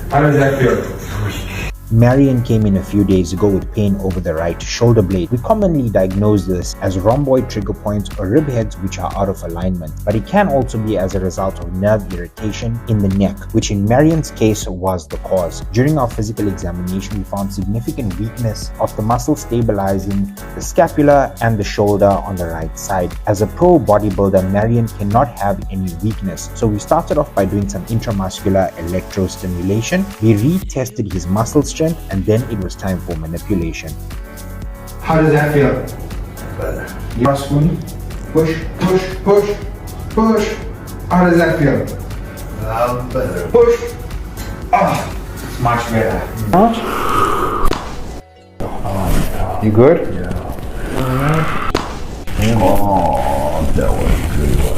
How does that feel? Marian came in a few days ago with pain over the right shoulder blade. We commonly diagnose this as rhomboid trigger points or rib heads which are out of alignment, but it can also be as a result of nerve irritation in the neck, which in Marian's case was the cause. During our physical examination, we found significant weakness of the muscle stabilizing the scapula and the shoulder on the right side. As a pro bodybuilder, Marian cannot have any weakness, so we started off by doing some intramuscular electrostimulation. We retested his muscle strength, and then it was time for manipulation. How does that feel? Better. Cross squeeze. Push, push, push, push. How does that feel? Better. Push. Ah, it's much better. You good? Yeah. Oh, that was good.